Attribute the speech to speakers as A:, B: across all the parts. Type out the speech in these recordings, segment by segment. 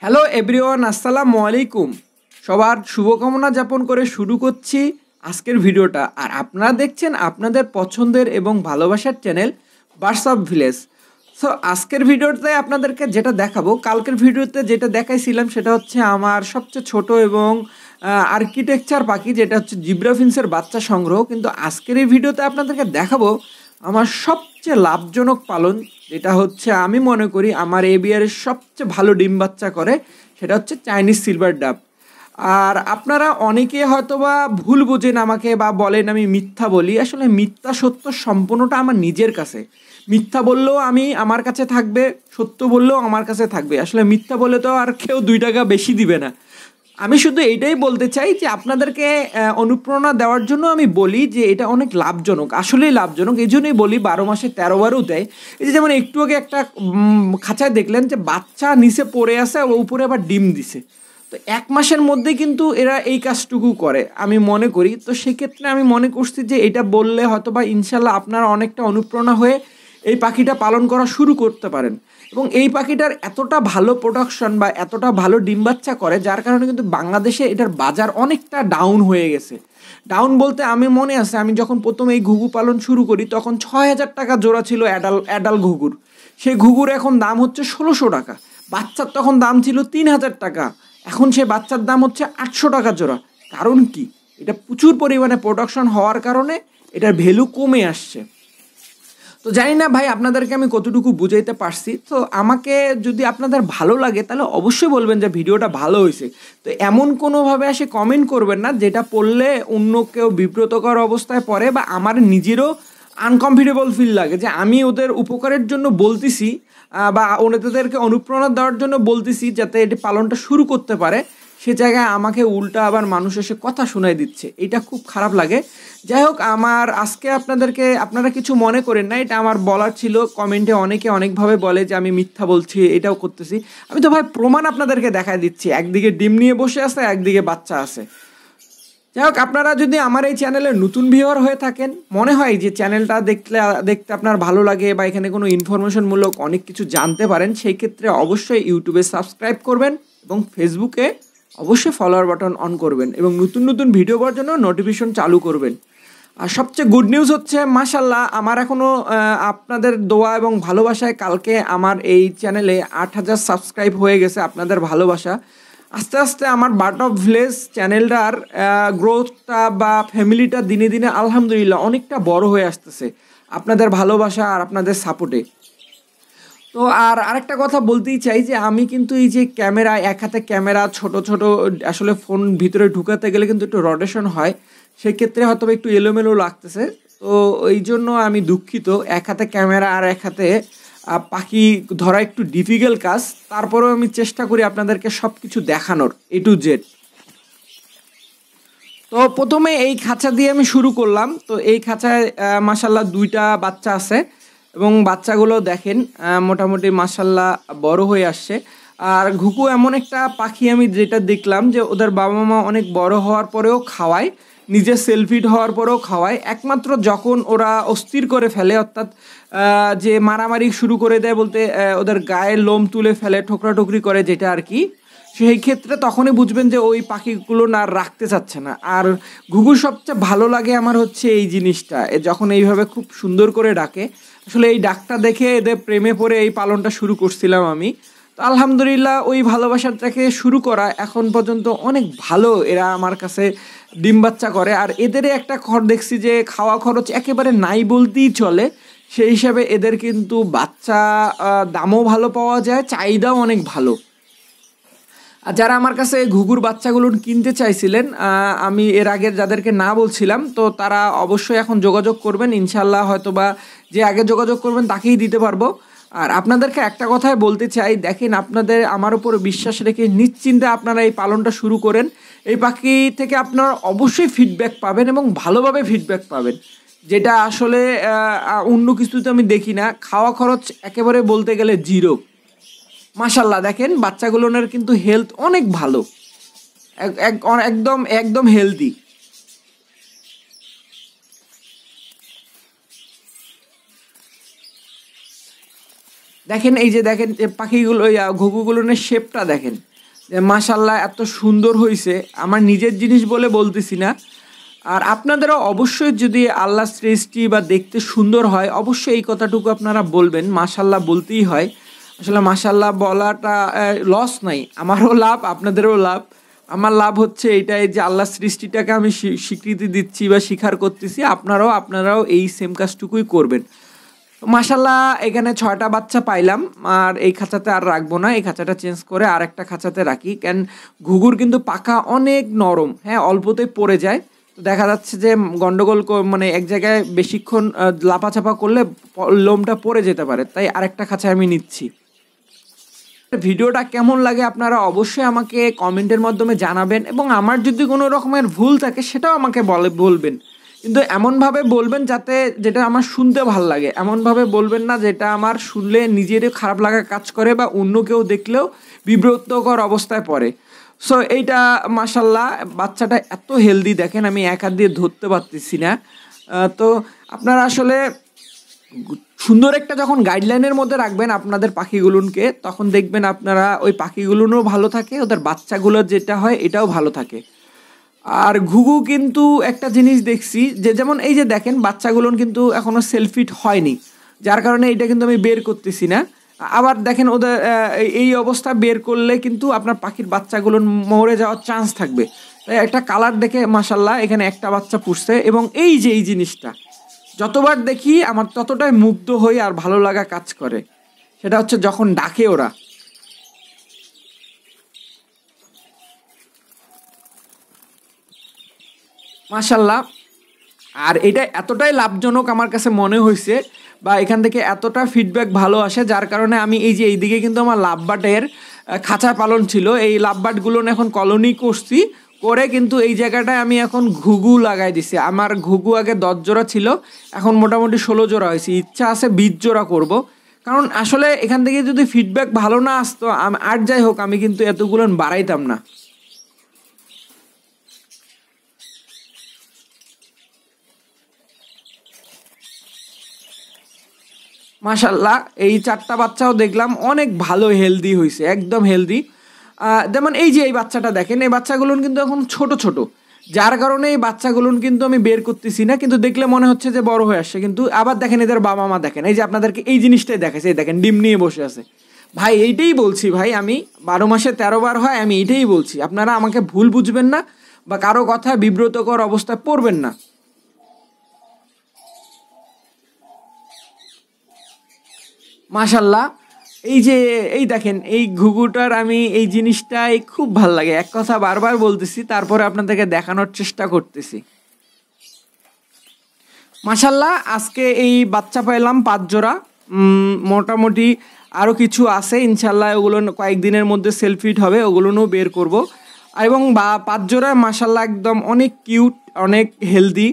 A: Hello everyone, আসসালামু আলাইকুম। সবার শুভকামনা যাপন করে শুরু করছি আজকের ভিডিওটা। আর আপনারা দেখছেন আপনাদের পছন্দের এবং ভালোবাসার channel birds of village. So আজকের ভিডিওতে আপনাদেরকে যেটা দেখাবো, কালকের ভিডিওতে যেটা দেখাইছিলাম সেটা হচ্ছে আমার সবচেয়ে ছোট এবং আর্কিটেকচার পাখি, যেটা হচ্ছে জিব্রা ফিন্সের বাচ্চা সংগ্রহ। কিন্তু আজকের এই ভিডিওতে আপনাদেরকে দেখাবো আমার সবচেয়ে লাভজনক পালন, যেটা হচ্ছে আমি মনে করি আমার এবিআরের সবচেয়ে ভালো ডিম বাচ্চা করে, সেটা হচ্ছে চাইনিজ সিলভার ডাব। আর আপনারা অনেকে হয়তোবা ভুল বোঝেন আমাকে বা বলেন আমি মিথ্যা বলি। আসলে মিথ্যা সত্য সম্পূর্ণটা আমার নিজের কাছে। মিথ্যা বললেও আমার কাছে থাকবে, সত্য বললেও আমার কাছে থাকবে। আসলে মিথ্যা বলে তো আর কেউ 2 টাকা বেশি দিবে না। আমি শুধু এইটাই বলতে চাই যে আপনাদেরকে অনুপ্রেরণা দেওয়ার জন্য আমি বলি যে এটা অনেক লাভজনক, আসলেই লাভজনক। এই জন্যই বলি 12 মাসে 13 বারও দেয়। এই যে যেমন একটু আগে একটা খাঁচায় দেখলেন যে বাচ্চা নিচে পড়ে আছে, ও উপরে আবার ডিম দিছে। তো 1 মাসের মধ্যে কিন্তু এরা এই কাজটুকু করে আমি মনে করি। তো সেক্ষেত্রে আমি মনে করছি যে এটা বললে হয়তো বা ইনশাল্লাহ আপনারা অনেকটা অনুপ্রেরণা হয়ে এই পাখিটা পালন করা শুরু করতে পারেন। এবং এই পাখিটার এতটা ভালো প্রোডাকশন বা এতটা ভালো ডিম বাচ্চা করে, যার কারণে কিন্তু বাংলাদেশে এটার বাজার অনেকটা ডাউন হয়ে গেছে। ডাউন বলতে আমি মনে আছে আমি যখন প্রথম এই ঘুঘু পালন শুরু করি তখন 6,000 টাকা জোড়া ছিল অ্যাডাল ঘুঘুর। সেই ঘুঘুর এখন দাম হচ্ছে 1,600 টাকা। বাচ্চার তখন দাম ছিল 3,000 টাকা, এখন সে বাচ্চার দাম হচ্ছে 800 টাকা জোড়া। কারণ কি? এটা প্রচুর পরিমাণে প্রোডাকশন হওয়ার কারণে এটার ভ্যালু কমে আসছে। তো জানি না ভাই আপনাদেরকে আমি কতটুকু বুঝাইতে পারছি। তো আমাকে যদি আপনাদের ভালো লাগে তাহলে অবশ্যই বলবেন যে ভিডিওটা ভালো হয়েছে। তো এমন কোনোভাবে এসে কমেন্ট করবেন না যেটা পড়লে অন্য কেউ বিব্রতকর অবস্থায় পড়ে বা আমার নিজেরও আনকমফর্টেবল ফিল লাগে যে আমি ওদের উপকারের জন্য বলতেছি বা ওদেরকে অনুপ্রেরণা দেওয়ার জন্য বলতেছি যাতে এটি পালনটা শুরু করতে পারে, সে জায়গায় আমাকে উল্টা আবার মানুষ এসে কথা শোনায় দিচ্ছে। এটা খুব খারাপ লাগে। যাই হোক, আমার আজকে আপনারা কিছু মনে করেন না, এটা আমার বলার ছিল। কমেন্টে অনেকে অনেকভাবে বলে যে আমি মিথ্যা বলছি, এটাও করতেছি। আমি তো ভাই প্রমাণ আপনাদেরকে দেখায় দিচ্ছি, একদিকে ডিম নিয়ে বসে আছে, একদিকে বাচ্চা আছে। যাই হোক, আপনারা যদি আমার এই চ্যানেলের নতুন ভিউয়ার হয়ে থাকেন, মনে হয় যে চ্যানেলটা দেখতে আপনার ভালো লাগে বা এখানে কোনো ইনফরমেশনমূলক অনেক কিছু জানতে পারেন, সেই ক্ষেত্রে অবশ্যই ইউটিউবে সাবস্ক্রাইব করবেন এবং ফেসবুকে অবশ্যই ফলোয়ার বাটন অন করবেন এবং নতুন নতুন ভিডিও পাওয়ার জন্য নোটিফিকেশন চালু করবেন। আর সবচেয়ে গুড নিউজ হচ্ছে মাশাল্লাহ, আমার এখনও আপনাদের দোয়া এবং ভালোবাসায় কালকে আমার এই চ্যানেলে 8,000 সাবস্ক্রাইব হয়ে গেছে। আপনাদের ভালোবাসা আস্তে আস্তে আমার বার্ড অফ ভিলেজ চ্যানেলটার গ্রোথটা বা ফ্যামিলিটা দিনে দিনে আলহামদুলিল্লাহ অনেকটা বড় হয়ে আসতেছে আপনাদের ভালোবাসা আর আপনাদের সাপোর্টে। তো আরেকটা কথা বলতেই চাই যে আমি কিন্তু এই যে ক্যামেরা, এক হাতে ক্যামেরা, ছোট ছোট আসলে ফোন ভিতরে ঢুকাতে গেলে কিন্তু একটু রোটেশন হয়, সেক্ষেত্রে হয়তো একটু এলোমেলো লাগতেছে। তো এই জন্য আমি দুঃখিত। এক হাতে ক্যামেরা আর এক হাতে পাখি ধরা একটু ডিফিকাল্ট কাজ, তারপরেও আমি চেষ্টা করি আপনাদেরকে সব কিছু দেখানোর A to Z। তো প্রথমে এই খাঁচা দিয়ে আমি শুরু করলাম। তো এই খাঁচায় মাশাল্লাহ 2টা বাচ্চা আছে এবং বাচ্চাগুলো দেখেন মোটামুটি মাশাল্লাহ বড় হয়ে আসছে। আর ঘুঘু এমন একটা পাখি আমি যেটা দেখলাম যে ওদের বাবা মা অনেক বড় হওয়ার পরেও খাওয়ায়, নিজে সেলফিড হওয়ার পরেও খাওয়ায়। একমাত্র যখন ওরা অস্থির করে ফেলে, অর্থাৎ যে মারামারি শুরু করে দেয়, বলতে ওদের গায়ের লোম তুলে ফেলে, ঠোকরাঠুকরি করে যেটা আর কি, সেই ক্ষেত্রে তখনই বুঝবেন যে ওই পাখিগুলো না রাখতে চাচ্ছে না। আর ঘুঘু সবচেয়ে ভালো লাগে আমার হচ্ছে এই জিনিসটা, যখন এইভাবে খুব সুন্দর করে ডাকে। আসলে এই ডাকটা দেখে এদের প্রেমে পড়ে এই পালনটা শুরু করছিলাম আমি। তো আলহামদুলিল্লাহ ওই ভালোবাসাটাকে শুরু করা এখন পর্যন্ত অনেক ভালো, এরা আমার কাছে ডিম বাচ্চা করে। আর এদের একটা দেখছি যে খাওয়া খরচ একেবারে নাই বলতেই চলে, সেই হিসাবে এদের কিন্তু বাচ্চা দামও ভালো পাওয়া যায়, চাহিদাও অনেক ভালো। আর যারা আমার কাছে ঘুঘুর বাচ্চাগুলো কিনতে চাইছিলেন, আমি এর আগে যাদেরকে না বলছিলাম, তো তারা অবশ্যই এখন যোগাযোগ করবেন ইনশাল্লাহ। হয়তোবা যে আগে যোগাযোগ করবেন তাকেই দিতে পারবো। আর আপনাদেরকে একটা কথাই বলতে চাই, দেখেন আপনাদের আমার উপর বিশ্বাস রেখে নিশ্চিন্তে আপনারা এই পালনটা শুরু করেন। এই পাখি থেকে আপনারা অবশ্যই ফিডব্যাক পাবেন এবং ভালোভাবে ফিডব্যাক পাবেন, যেটা আসলে অন্য কিছুতে আমি দেখি না। খাওয়া খরচ একেবারে বলতে গেলে জিরো। মাশাল্লাহ দেখেন বাচ্চাগুলোর কিন্তু হেলথ অনেক ভালো, একদম একদম হেলদি। দেখেন এই যে দেখেন পাখিগুলো, ঘুঘুগুলোর শেপটা দেখেন। যে মাশাল্লাহ এত সুন্দর হয়েছে, আমার নিজের জিনিস বলে বলতেছি না। আর আপনাদেরও অবশ্যই যদি আল্লাহ সৃষ্টি বা দেখতে সুন্দর হয় অবশ্যই এই কথাটুকু আপনারা বলবেন, মাশাল্লাহ বলতেই হয়। আসলে মাশাল্লাহ বলাটা লস নাই, আমারও লাভ আপনাদেরও লাভ। আমার লাভ হচ্ছে এইটাই যে আল্লাহ সৃষ্টিটাকে আমি স্বীকৃতি দিচ্ছি বা স্বীকার করতেছি, আপনারাও এই সেম কাজটুকুই করবেন। মাশাল্লাহ এখানে 6টা বাচ্চা পাইলাম, আর এই খাঁচাতে আর রাখবো না, এই খাঁচাটা চেঞ্জ করে আর একটা খাঁচাতে রাখি। কেন ঘুঘুর কিন্তু পাখা অনেক নরম, হ্যাঁ অল্পতেই পড়ে যায়। তো দেখা যাচ্ছে যে গন্ডগোল মানে এক জায়গায় বেশিক্ষণ লাপাচাপা করলে লোমটা পড়ে যেতে পারে, তাই আরেকটা খাঁচায় আমি নিচ্ছি। ভিডিওটা কেমন লাগে আপনারা অবশ্যই আমাকে কমেন্টের মাধ্যমে জানাবেন, এবং আমার যদি কোনো রকমের ভুল থাকে সেটাও আমাকে বলবেন, কিন্তু এমনভাবে বলবেন যাতে যেটা আমার শুনতে ভাল লাগে। এমনভাবে বলবেন না যেটা আমার শুনলে নিজেরই খারাপ লাগা কাজ করে বা অন্য কেউ দেখলেও বিব্রতকর অবস্থায় পড়ে। সো এইটা মাশাল্লাহ বাচ্চাটা এত হেলদি, দেখেন আমি এক হাত দিয়ে ধরতে পারতেছি না। তো আপনারা আসলে সুন্দর একটা যখন গাইডলাইনের মধ্যে রাখবেন আপনাদের পাখিগুলোকে, তখন দেখবেন আপনারা ওই পাখিগুলোও ভালো থাকে, ওদের বাচ্চাগুলোর যেটা হয় এটাও ভালো থাকে। আর ঘুঘু কিন্তু একটা জিনিস দেখছি যে যেমন এই যে দেখেন বাচ্চাগুলো কিন্তু এখনও সেলফিট হয়নি, যার কারণে এটা কিন্তু আমি বের করতেছি না। আবার দেখেন ওদের এই অবস্থা বের করলে কিন্তু আপনার পাখির বাচ্চাগুলো মরে যাওয়ার চান্স থাকবে। তাই একটা কালার দেখে মাশাল্লাহ এখানে একটা বাচ্চা পুষছে, এবং এই যে এই জিনিসটা যতবার দেখি আমার ততটাই মুগ্ধ হই আর ভালো লাগা কাজ করে, সেটা হচ্ছে যখন ডাকে ওরা। মাশাল্লাহ, আর এটা এতটাই লাভজনক আমার কাছে মনে হয়েছে, বা এখান থেকে এতটা ফিডব্যাক ভালো আসে, যার কারণে আমি এই যে এইদিকে কিন্তু আমার লাভবাটের খাঁচা পালন ছিল, এই লাভবাটগুলো এখন কলোনি করছি, করে কিন্তু এই জায়গাটায় আমি এখন ঘুঘু লাগাই দিছি। আমার ঘুঘু আগে 10 জোড়া ছিল, এখন মোটামুটি 16 জোড়া হয়েছে, ইচ্ছা আছে 20 জোড়া করব। কারণ আসলে এখান থেকে যদি ফিডব্যাক ভালো না আসতো আর যাই হোক আমি কিন্তু এতগুলো বাড়াইতাম না। মাশাল্লাহ এই 4টা বাচ্চাও দেখলাম অনেক ভালো হেলদি হয়েছে, একদম হেলদি। যেমন এই যে এই বাচ্চাটা দেখেন, এই বাচ্চাগুলো কিন্তু এখন ছোট ছোট, যার কারণে এই বাচ্চাগুলো কিন্তু আমি বের করতেছি না, কিন্তু দেখলে মনে হচ্ছে যে বড় হয়ে আসছে। কিন্তু আবার দেখেন এদের বাবা মা দেখেন, এই যে আপনাদেরকে এই জিনিসটাই দেখাচ্ছে, এই দেখেন ডিম নিয়ে বসে আছে। ভাই এইটাই বলছি ভাই, আমি 12 মাসে 13 বার হয়, আমি এইটাই বলছি, আপনারা আমাকে ভুল বুঝবেন না বা কারো কথায় বিব্রতকর অবস্থায় পড়বেন না। মাশাল্লাহ এই যে এই দেখেন এই ঘুঘুটার আমি এই জিনিসটাই খুব ভাল লাগে, এক কথা বারবার বলতেছি, তারপরে আপনাদেরকে দেখানোর চেষ্টা করতেছি। মাশাল্লাহ আজকে এই বাচ্চা পাইলাম 5 জোড়া, মোটামুটি আরও কিছু আছে ইনশাল্লাহ, ওগুলো কয়েকদিনের মধ্যে সেলফিট হবে, ওগুলোও বের করব। এবং 5 জোড়া মাশাল্লাহ একদম অনেক কিউট, অনেক হেলদি।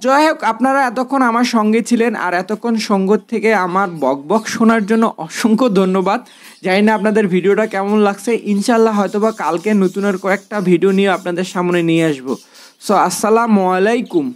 A: যাই হোক আপনারা এতক্ষণ আমার সঙ্গে ছিলেন, আর এতক্ষণ সঙ্গ থেকে আমার বক শোনার জন্য অসংখ্য ধন্যবাদ। জানি না আপনাদের ভিডিওটা কেমন লাগছে, ইনশাল্লাহ হয়তোবা কালকে নতুনের কয়েকটা ভিডিও নিয়ে আপনাদের সামনে নিয়ে আসবো। সো আসসালামু আলাইকুম।